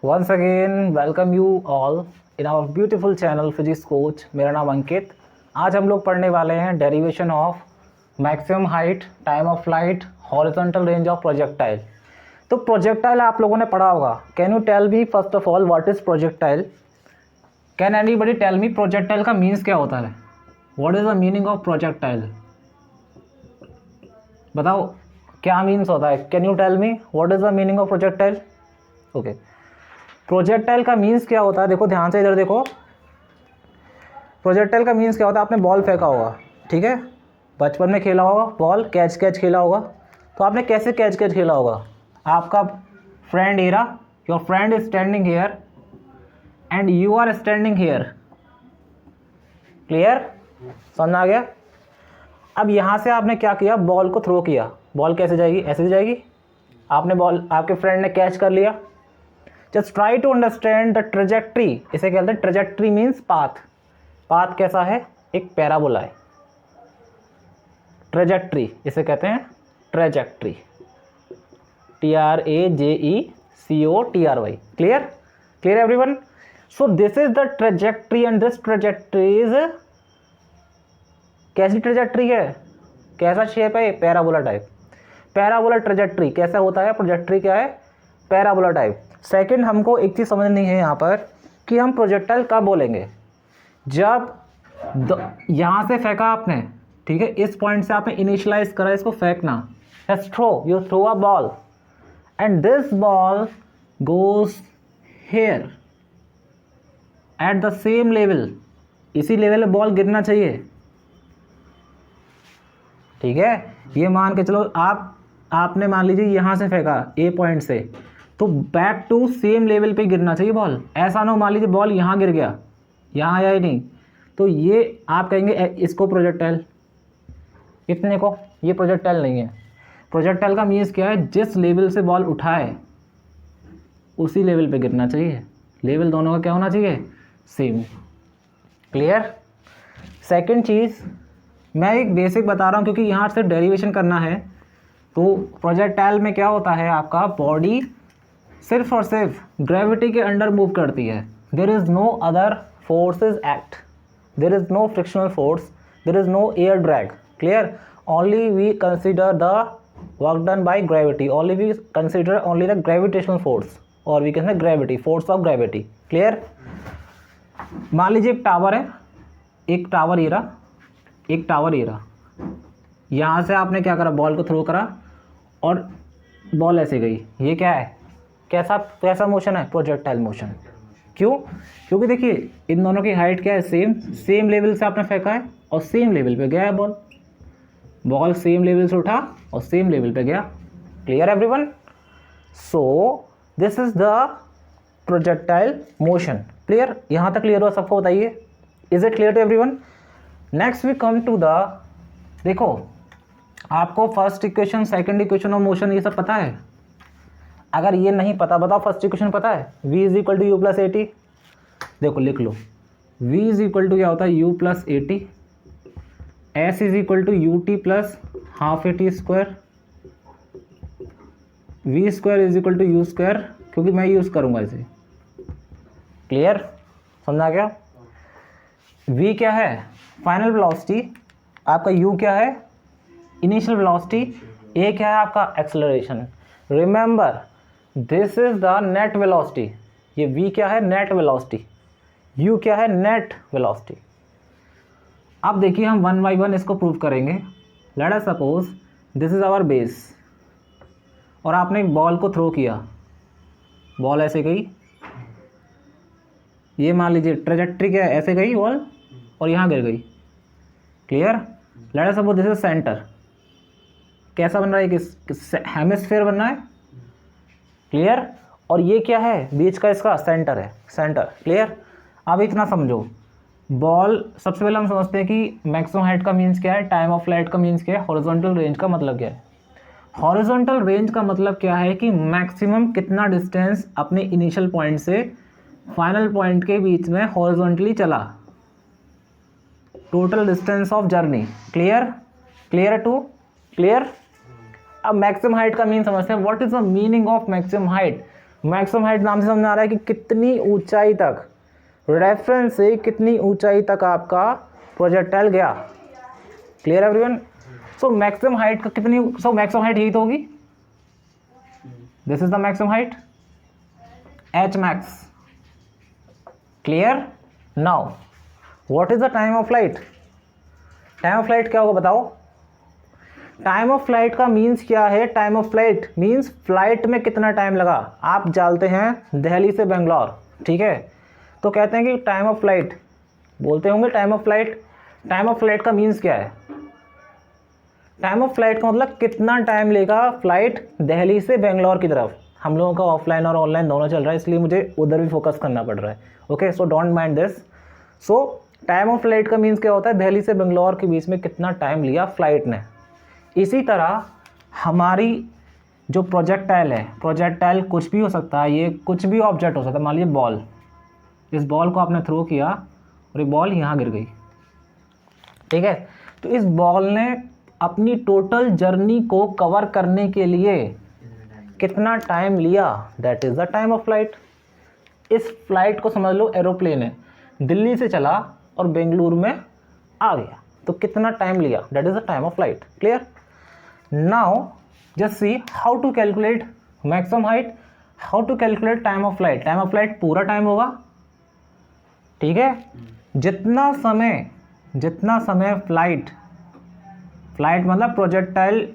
Once again, welcome you all in our beautiful channel Physics Coach. मेरा नाम अंकित। आज हम लोग पढ़ने वाले हैं derivation of maximum height, time of flight, horizontal range of projectile. तो प्रोजेक्टाइल आप लोगों ने पढ़ा होगा। Can you tell me first of all what is projectile? Can anybody tell me projectile का मीन्स क्या होता है? What is the meaning of projectile? बताओ क्या मीन्स होता है? Can you tell me what is the meaning of projectile? Okay, projectile का means क्या होता है? देखो ध्यान से इधर देखो। प्रोजेक्टाइल का मीन्स क्या होता है? आपने बॉल फेंका होगा, ठीक है, बचपन में खेला होगा, बॉल कैच खेला होगा। तो आपने कैसे कैच खेला होगा? आपका फ्रेंड एरा, your friend is standing here and you are standing here. Clear? समझ आ गया? अब यहाँ से आपने क्या किया? बॉल को थ्रो किया। बॉल कैसे जाएगी? ऐसे जाएगी। आपने बॉल, आपके फ्रेंड ने कैच कर लिया। Just try to understand the trajectory. इसे कहते हैं ट्रेजेक्ट्री मीन्स पाथ। पाथ कैसा है? एक पैराबोला है। ट्रेजेक्ट्री इसे कहते हैं trajectory. TRAJECOTRY। Clear? Clear everyone? So this is the trajectory and this trajectory is कैसी ट्रेजेक्ट्री है? कैसा शेप है? Parabola type. पैराबोला ट्रेजेक्ट्री कैसा होता है? प्रोजेक्ट्री क्या है? Parabola type. सेकंड, हमको एक चीज़ समझनी है यहाँ पर कि हम प्रोजेक्टाइल कब बोलेंगे? जब यहाँ से फेंका आपने, ठीक है, इस पॉइंट से आपने इनिशियलाइज करा इसको फेंकना। Just throw, you throw a ball and this ball goes here at the same level. इसी लेवल पे बॉल गिरना चाहिए, ठीक है। ये मान के चलो आपने मान लीजिए यहाँ से फेंका ए पॉइंट से, तो बैक टू सेम लेवल पे गिरना चाहिए बॉल। ऐसा ना हो मान लीजिए बॉल यहाँ गिर गया, यहाँ आया ही नहीं, तो ये आप कहेंगे इसको प्रोजेक्टाइल, इतने को, ये प्रोजेक्टाइल नहीं है। प्रोजेक्टाइल का मीन्स क्या है? जिस लेवल से बॉल उठाए उसी लेवल पे गिरना चाहिए। लेवल दोनों का क्या होना चाहिए? सेम। क्लियर? सेकंड चीज़, मैं एक बेसिक बता रहा हूँ क्योंकि यहाँ से डेरिवेशन करना है। तो प्रोजेक्टाइल में क्या होता है? आपका बॉडी सिर्फ और सिर्फ ग्रेविटी के अंडर मूव करती है। There is no other forces act, there is no frictional force, there is no air drag. Clear? Only we consider the work done by gravity, only we consider only the gravitational force, और we can say gravity, force of gravity. Clear? मान लीजिए एक tower है, एक tower ये रहा, एक tower ये रहा। यहाँ से आपने क्या करा? बॉल को थ्रो करा और बॉल ऐसे गई। ये क्या है? कैसा मोशन है? Projectile motion. क्यों? क्योंकि देखिए इन दोनों की हाइट क्या है? सेम लेवल से आपने फेंका है और सेम लेवल पे गया है बॉल। बॉल सेम लेवल से उठा और सेम लेवल पे गया। Clear everyone? So this is the projectile motion. Clear? यहाँ तक क्लियर हुआ सबको? बताइए, is it clear to everyone? Next we come to the, देखो आपको first equation, second equation of motion ये सब पता है? अगर ये नहीं पता, बताओ फर्स्ट इक्वेशन पता है? v is equal to u plus a t. देखो लिख लो, v इज इक्वल टू क्या होता है? u plus a t. S is equal to u t plus half a t square. V square is equal to u square, क्योंकि मैं use करूँगा इसे। क्लियर? समझा क्या? v क्या है? Final velocity. आपका u क्या है? Initial velocity. a क्या है? आपका acceleration. Remember this is the net velocity. ये v क्या है? Net velocity. u क्या है? Net velocity. अब देखिए हम वन बाई वन इसको प्रूव करेंगे। Let us suppose this is our base और आपने एक बॉल को थ्रो किया, बॉल ऐसे गई। ये मान लीजिए ट्रेजेक्ट्री क्या है? ऐसे गई बॉल और यहाँ गिर गई। Clear? Late us suppose this is centre. कैसा बन रहा है? हेमिस्फीयर बन रहा है। क्लियर? और ये क्या है? बीच का इसका सेंटर है, सेंटर। क्लियर? अब इतना समझो, बॉल सबसे पहले हम समझते हैं कि मैक्सिमम हाइट का मीन्स क्या है, टाइम ऑफ फ्लाइट का मीन्स क्या है, हॉरिजॉन्टल रेंज का मतलब क्या है। हॉरिजॉन्टल रेंज का मतलब क्या है कि मैक्सिमम कितना डिस्टेंस अपने इनिशियल पॉइंट से फाइनल पॉइंट के बीच में हॉरिजॉन्टली चला, total distance of journey. Clear? Clear to? Clear? अब मैक्सिमम हाइट का मीन समझते हैं। What is the meaning of maximum height? Maximum height नाम से समझ आ रहा है कि कितनी ऊंचाई तक, रेफरेंस से कितनी ऊंचाई तक आपका प्रोजेक्टाइल गया। Clear everyone? So maximum height का कितनी, सो मैक्सिमम हाइट यही तो होगी, this is the maximum height H max. Clear? Now what is the time of flight? Time of flight क्या होगा बताओ? टाइम ऑफ फ्लाइट का मीन्स क्या है? Time of flight means flight में कितना टाइम लगा। आप चलते हैं दिल्ली से बेंगलोर, ठीक है, तो कहते हैं कि टाइम ऑफ फ्लाइट, बोलते होंगे time of flight. Time of flight का मीन्स क्या है? टाइम ऑफ फ्लाइट का मतलब कितना टाइम लेगा फ्लाइट दिल्ली से बेंगलोर की तरफ। हम लोगों का ऑफलाइन और ऑनलाइन दोनों चल रहा है, इसलिए मुझे उधर भी फोकस करना पड़ रहा है। Okay, so don't mind this. So time of flight का मीन्स क्या होता है? दिल्ली से बेंगलोर के बीच में कितना टाइम लिया फ्लाइट ने। इसी तरह हमारी जो प्रोजेक्टाइल है, प्रोजेक्टाइल कुछ भी हो सकता है, ये कुछ भी ऑब्जेक्ट हो सकता है। मान लीजिए बॉल, इस बॉल को आपने थ्रो किया और ये बॉल यहाँ गिर गई, ठीक है, तो इस बॉल ने अपनी टोटल जर्नी को कवर करने के लिए कितना टाइम लिया? That is the time of flight. इस फ्लाइट को समझ लो एरोप्लेन है, दिल्ली से चला और बेंगलुरु में आ गया, तो कितना टाइम लिया? That is the time of flight. Clear? Now just see how to calculate maximum height, how to calculate time of flight. Time of flight पूरा टाइम होगा, ठीक है, जितना समय फ्लाइट मतलब प्रोजेक्टाइल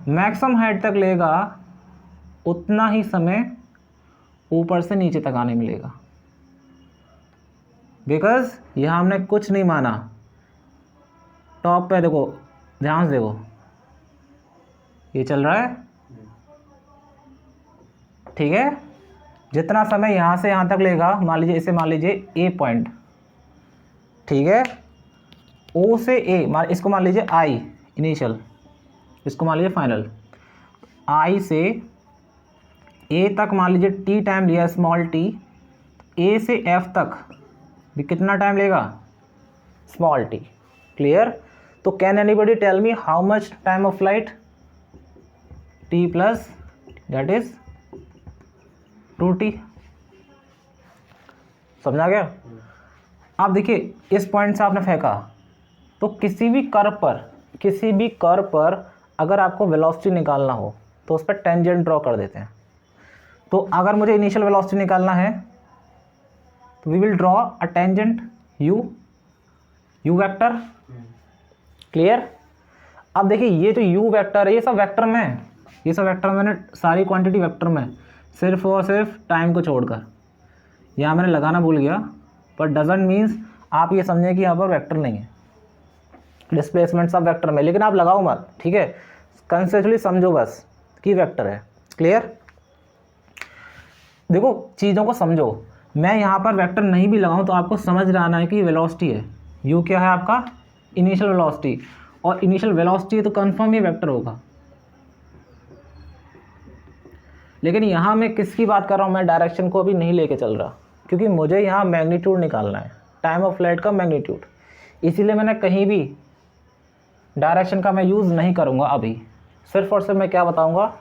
मैक्सिमम हाइट तक लेगा, उतना ही समय ऊपर से नीचे तक आने मिलेगा। बिकॉज यहाँ हमने कुछ नहीं माना। टॉप पे देखो, ध्यान से देखो, ये चल रहा है, ठीक है, जितना समय यहाँ से यहाँ तक लेगा, मान लीजिए इसे मान लीजिए ए पॉइंट, ठीक है, ओ से ए, इसको मान लीजिए आई इनिशियल, इसको मान लीजिए फाइनल। आई से ए तक मान लीजिए टी टाइम लिया, स्मॉल टी। ए से एफ तक भी कितना टाइम लेगा? Small t. क्लियर? तो can anybody tell me how much time of flight? T plus that is 2t। समझा गया? आप देखिए, इस पॉइंट से आपने फेंका, तो किसी भी कर्व पर अगर आपको वेलोसिटी निकालना हो तो उस पर टेंजेंट ड्रॉ कर देते हैं। तो अगर मुझे इनिशियल वेलोसिटी निकालना है तो we will draw a tangent u vector. Clear? अब देखिए, ये जो यू वेक्टर है, ये सब वेक्टर में है, ये सब वेक्टर मैंने सारी क्वांटिटी वेक्टर में, सिर्फ और सिर्फ टाइम को छोड़कर। यहाँ मैंने लगाना भूल गया, पर डजेंट मीन्स आप ये समझें कि यहाँ पर वेक्टर नहीं है, डिस्प्लेसमेंट सब वेक्टर में, लेकिन आप लगाओ मत, ठीक है, कंसेप्चुअली समझो बस कि वेक्टर है। क्लियर? देखो, चीज़ों को समझो। मैं यहाँ पर वेक्टर नहीं भी लगाऊं तो आपको समझ रहा आना है कि वेलोसिटी है, यू क्या है आपका? इनिशियल वेलोसिटी, और इनिशियल वेलोसिटी है तो कंफर्म ये वेक्टर होगा। लेकिन यहाँ मैं किसकी बात कर रहा हूँ? मैं डायरेक्शन को अभी नहीं लेके चल रहा, क्योंकि मुझे यहाँ मैग्नीट्यूड निकालना है, टाइम ऑफ फ्लाइट का मैग्नीट्यूड। इसीलिए मैंने कहीं भी डायरेक्शन का मैं यूज़ नहीं करूँगा अभी, सिर्फ और सिर्फ मैं क्या बताऊँगा?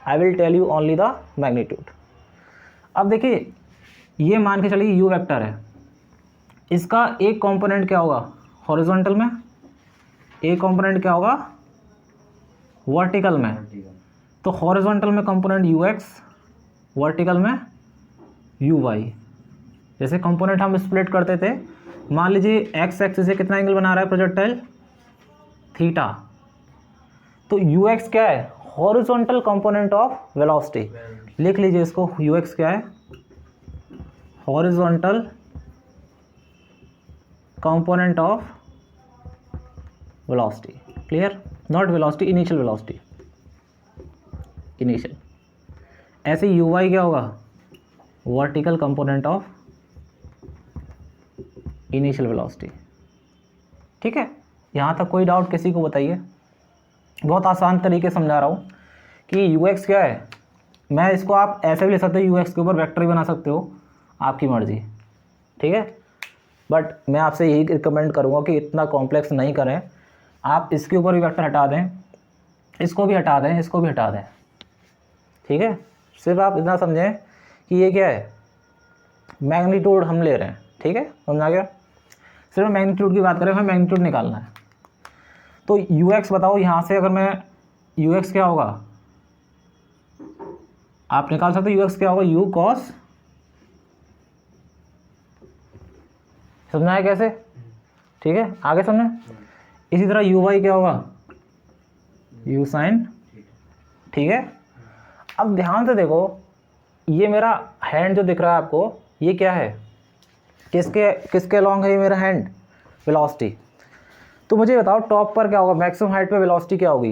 I will tell you only the magnitude. अब देखिए, ये मान के चलिए यू वेक्टर है, इसका एक कंपोनेंट क्या होगा? हॉरिजॉन्टल में, एक कंपोनेंट क्या होगा? वर्टिकल में। तो हॉरिजॉन्टल में कंपोनेंट यू एक्स, वर्टिकल में यू वाई। जैसे कंपोनेंट हम स्प्लिट करते थे, मान लीजिए एक्स एक्सिस से कितना एंगल बना रहा है प्रोजेक्टाइल? थीटा। तो यू एक्स क्या है? Horizontal component of velocity. लिख लीजिए इसको, यू एक्स क्या है? Horizontal component of velocity. Clear? Not velocity, initial velocity, initial. ऐसे यू वाई क्या होगा? Vertical component of initial velocity. ठीक है, यहाँ तक कोई डाउट किसी को बताइए? बहुत आसान तरीके समझा रहा हूँ कि यू एक्स क्या है। मैं इसको आप ऐसे भी ले सकते हो, यू एक्स के ऊपर वेक्टर भी बना सकते हो, आपकी मर्जी, ठीक है, बट मैं आपसे यही रिकमेंड करूँगा कि इतना कॉम्प्लेक्स नहीं करें। आप इसके ऊपर भी वेक्टर हटा दें, इसको भी हटा दें, इसको भी हटा दें, ठीक है। सिर्फ आप इतना समझें कि ये क्या है, मैग्नीट्यूड हम ले रहे हैं, ठीक है, समझा गया। सिर्फ मैग्नीट्यूड की बात करें, हमें मैग्नीट्यूड निकालना है। तो यू एक्स बताओ, यहाँ से अगर मैं यू एक्स क्या होगा, आप निकाल सकते हो यू एक्स क्या होगा, यू कॉस, समझना है कैसे, ठीक है, आगे समझें। इसी तरह यू वाई क्या होगा, यू साइन, ठीक है। अब ध्यान से देखो, ये मेरा हैंड जो दिख रहा है आपको, ये क्या है, किसके अलॉन्ग है ये मेरा हैंड, वेलोसिटी। तो मुझे बताओ टॉप पर क्या होगा, मैक्सिमम हाइट पे वेलोसिटी क्या होगी,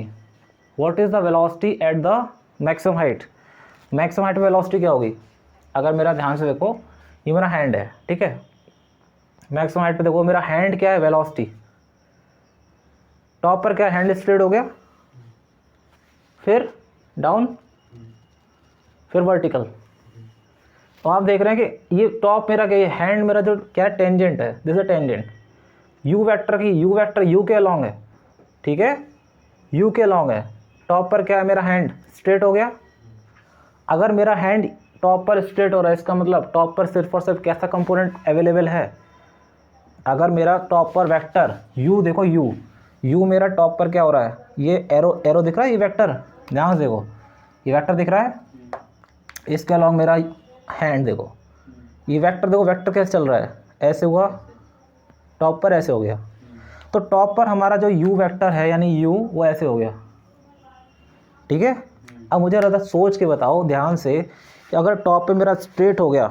what is the velocity at the maximum height, maximum height पे वेलोसिटी क्या होगी। अगर मेरा ध्यान से देखो, ये मेरा हैंड है, ठीक है, मैक्सिमम हाइट पे देखो मेरा हैंड क्या है, वेलोसिटी। टॉप पर क्या, हैंड स्ट्रेट हो गया, फिर डाउन, फिर वर्टिकल। तो आप देख रहे हैं कि ये टॉप मेरा क्या, ये हैंड मेरा जो क्या टेंजेंट है, this is tangent u vector की, यू वेक्टर यू के अलॉन्ग है, ठीक है, यू के अलॉन्ग है। टॉप पर क्या है, मेरा हैंड स्ट्रेट हो गया। अगर मेरा हैंड टॉप पर स्ट्रेट हो रहा है, इसका मतलब टॉप पर सिर्फ और सिर्फ कैसा कंपोनेंट अवेलेबल है, अगर मेरा टॉप पर वेक्टर यू देखो, यू मेरा टॉप पर क्या हो रहा है, ये एरो दिख रहा है, ये वेक्टर, ध्यान से देखो, ये वेक्टर दिख रहा है, इसके अलॉन्ग मेरा हैंड देखो, ये वेक्टर देखो, वेक्टर कैसे चल रहा है, ऐसे हुआ, टॉप पर ऐसे हो गया। तो टॉप पर हमारा जो यू वेक्टर है यानी यू, वो ऐसे हो गया, ठीक है। अब मुझे ज़्यादा सोच के बताओ ध्यान से कि अगर टॉप पे मेरा स्ट्रेट हो गया,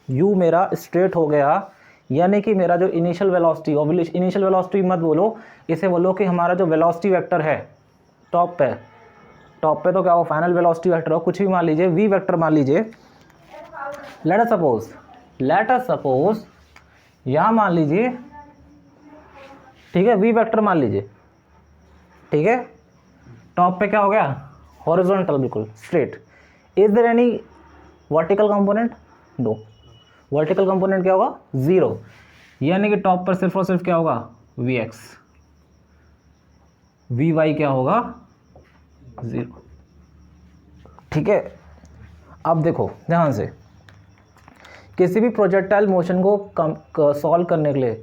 यू मेरा स्ट्रेट हो गया, यानी कि मेरा जो इनिशियल वेलोसिटी, और इनिशियल वेलोसिटी मत बोलो, इसे बोलो कि हमारा जो वेलोसिटी वेक्टर है टॉप पे तो क्या हो, फाइनल वेलोसिटी वेक्टर हो, कुछ भी मान लीजिए, वी वेक्टर मान लीजिए। लेट अस सपोज यहाँ मान लीजिए, ठीक है, वी वेक्टर मान लीजिए, ठीक है, टॉप पे क्या हो गया, हॉरिजॉन्टल, बिल्कुल straight. Is there any vertical component, no, vertical component क्या होगा, जीरो, यानी कि टॉप पर सिर्फ और सिर्फ क्या होगा, वी एक्स, वी वाई क्या होगा, जीरो, ठीक है। अब देखो ध्यान से, किसी भी प्रोजेक्टाइल मोशन को सॉल्व करने के लिए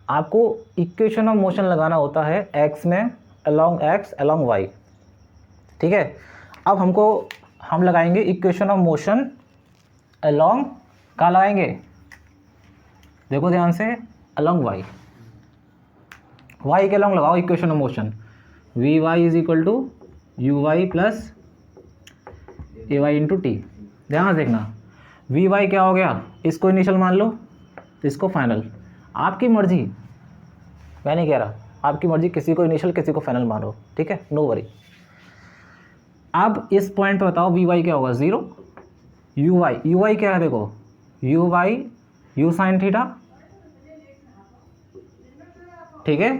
आपको इक्वेशन ऑफ मोशन लगाना होता है एक्स में, अलोंग एक्स अलोंग वाई, ठीक है। अब हम लगाएंगे इक्वेशन ऑफ मोशन अलोंग, कहाँ लगाएंगे, देखो ध्यान से, अलोंग वाई, वाई के अलोंग लगाओ equation of motion, v y is equal to u y plus a y into t. ध्यान देखना, वी वाई क्या हो गया, इसको इनिशियल मान लो, इसको फाइनल, आपकी मर्जी, मैं नहीं कह रहा, आपकी मर्जी, किसी को इनिशियल किसी को फाइनल मानो, ठीक है, नो वरी। अब इस पॉइंट पे बताओ वी वाई क्या होगा, जीरो, यू वाई क्या है, देखो you why you sine theta, ठीक है,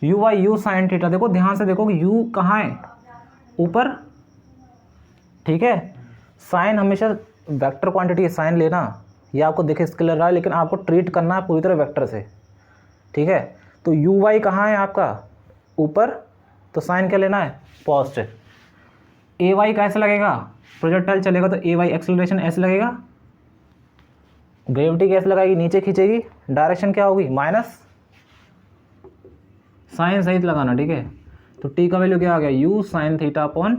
you why you sine theta. देखो ध्यान से देखो कि यू कहाँ है, ऊपर, ठीक है। साइन हमेशा वेक्टर क्वांटिटी है, साइन लेना, ये आपको देखे स्केलर रहा है, लेकिन आपको ट्रीट करना है पूरी तरह वेक्टर से, ठीक है। तो यू वाई कहाँ है आपका, ऊपर, तो साइन क्या लेना है, पॉजिटिव। ए वाई कैसे लगेगा, प्रोजेक्टाइल चलेगा तो ए वाई एक्सेलरेशन ऐसे लगेगा, ग्रेविटी कैसे लगाएगी, नीचे खींचेगी, डायरेक्शन क्या होगी, माइनस, साइन सहित लगाना, ठीक है। तो टी का वैल्यू क्या आ गया, यू साइन थीटा अपॉन,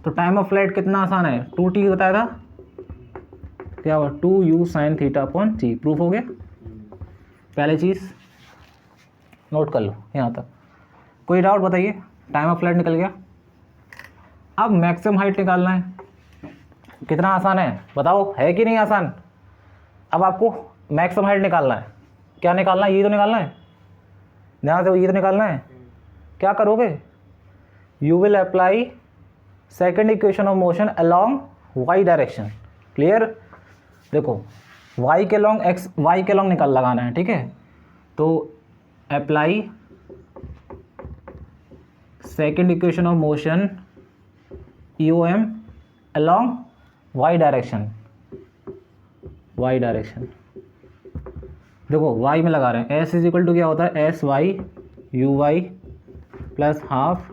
तो टाइम ऑफ फ्लाइट कितना आसान है, 2t बताया था, क्या हुआ, 2u sine theta upon t, proof हो गया। पहले चीज़ नोट कर लो यहाँ तक, कोई डाउट बताइए, टाइम ऑफ फ्लाइट निकल गया। अब मैक्सिमम हाइट निकालना है, कितना आसान है बताओ, है कि नहीं आसान। अब आपको मैक्सिमम हाइट निकालना है, क्या निकालना है, ये तो निकालना है, ध्यान से, ये तो निकालना है। क्या करोगे, you will apply second equation of motion along y direction, clear. देखो वाई के लॉन्ग एक्स, वाई के लॉन्ग लगाना है, ठीक है। तो apply second equation of motion EOM along y direction, y direction. देखो वाई में लगा रहे हैं, एस इज इक्वल टू क्या होता है, s y u y plus half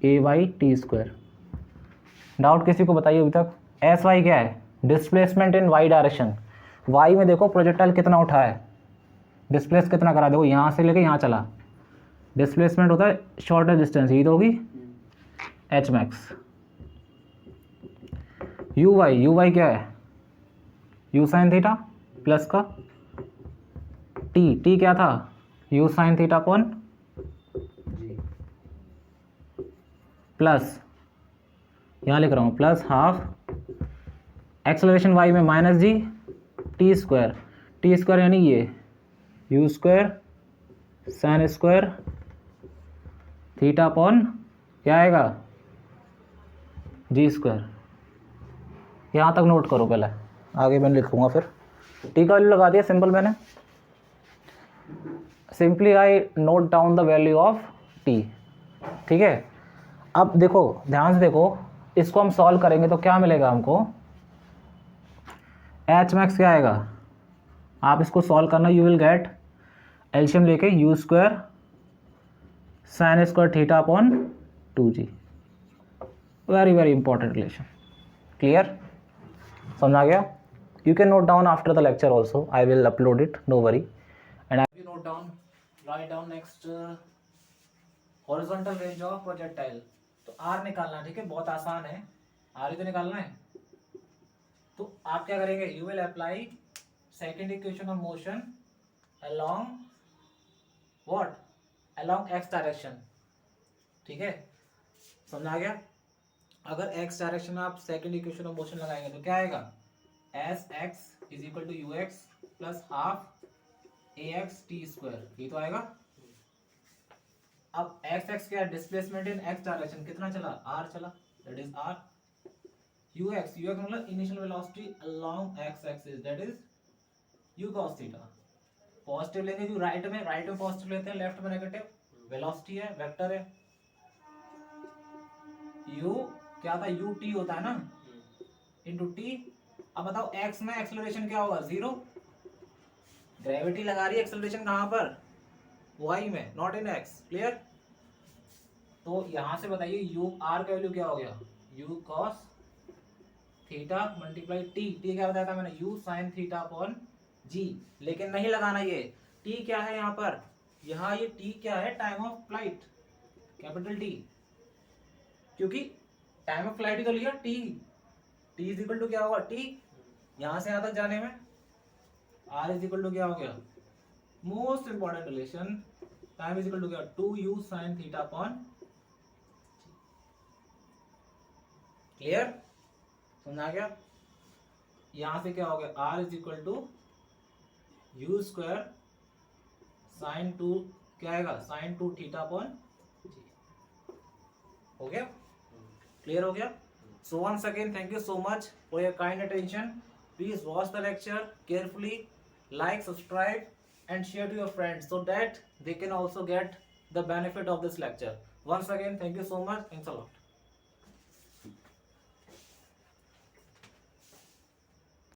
a y t square, doubt किसी को बताइए अभी तक। एस वाई क्या है? Displacement in y direction. Y में देखो प्रोजेक्टाइल कितना उठा है, डिस्प्लेस कितना करा, देखो यहाँ से लेके यहाँ चला, डिस्प्लेसमेंट होता है शॉर्टर डिस्टेंस, ये तो होगी एच मैक्स। यू वाई क्या है? यू साइन थीटा प्लस का टी क्या था? You sine theta upon plus, यहाँ लिख रहा हूँ प्लस हाफ एक्सेलरेशन वाई में माइनस जी टी स्क्वायर यानी ये you square sine square theta upon क्या आएगा? जी स्क्वायर। यहाँ तक नोट करो, पहले आगे मैं लिखूँगा फिर। टी का वैल्यू लगा दिया सिंपल मैंने, simply I note down the value of T. ठीक है, अब देखो ध्यान से देखो, इसको हम सॉल्व करेंगे तो क्या मिलेगा हमको? एच मैक्स क्या आएगा? आप इसको सॉल्व करना, यू विल गेट एलसीएम लेके u square sine square theta upon 2g। Very very important relation. Clear? समझ आ गया? You can note down after the lecture also, I will upload it, no worry. And I note down, write down next horizontal range of projectile. तो R निकालना, ठीक है, बहुत आसान है, आर ही तो निकालना है। तो आप क्या करेंगे? You will apply second equation of motion along what? Along x direction. ठीक है, समझ आ गया? अगर एक्स डायरेक्शन में आप सेकेंड इक्वेशन ऑफ मोशन लगाएंगे तो क्या आएगा? S x is equal to u x plus half a x t square, ये तो आएगा। अब एक्स एक्स क्या है? डिस्प्लेसमेंट इन एक्स डायरेक्शन, कितना चला? आर चला, that is R. U X मतलब initial velocity along X axis, that is U cos theta. Positive लेंगे क्यों? राइट में पॉजिटिव लेते हैं, लेफ्ट में नेगेटिव। वेलोसिटी है, वेक्टर है, यू क्या था? यू टी होता है ना, इनटू टी। अब बताओ एक्स में एक्सेलरेशन क्या होगा? 0। ग्रेविटी लगा रही है, एक्सेलरेशन कहां पर? वाई में, नॉट इन एक्स। क्लियर? तो यहां से बताइए यू आर का वैल्यू क्या हो गया? You cos theta multiply T क्या बताया था मैंने? यू साइन थीटा अपॉन जी। लेकिन नहीं लगाना ये टी क्या है यहाँ पर? यहाँ ये टी क्या है? Time of flight, capital T, क्योंकि टाइम ऑफ फ्लाइट ही तो लिया टी इज इक्वल टू क्या होगा? टी यहां से यहां तक जाने में आर इज इक्वल टू क्या हो गया? Most important relation, time is equal to क्या? 2u sine theta upon. Clear? समझा गया? यहां से क्या हो गया? R is equal to u square sine 2 क्या आएगा? Sine 2 theta upon g. हो गया? क्लियर हो गया? So once again, thank you so much for your kind attention. Please watch the lecture carefully, like, subscribe and share to your friends so that they can also get the benefit of this lecture. Once again, thank you so much. Thanks a lot.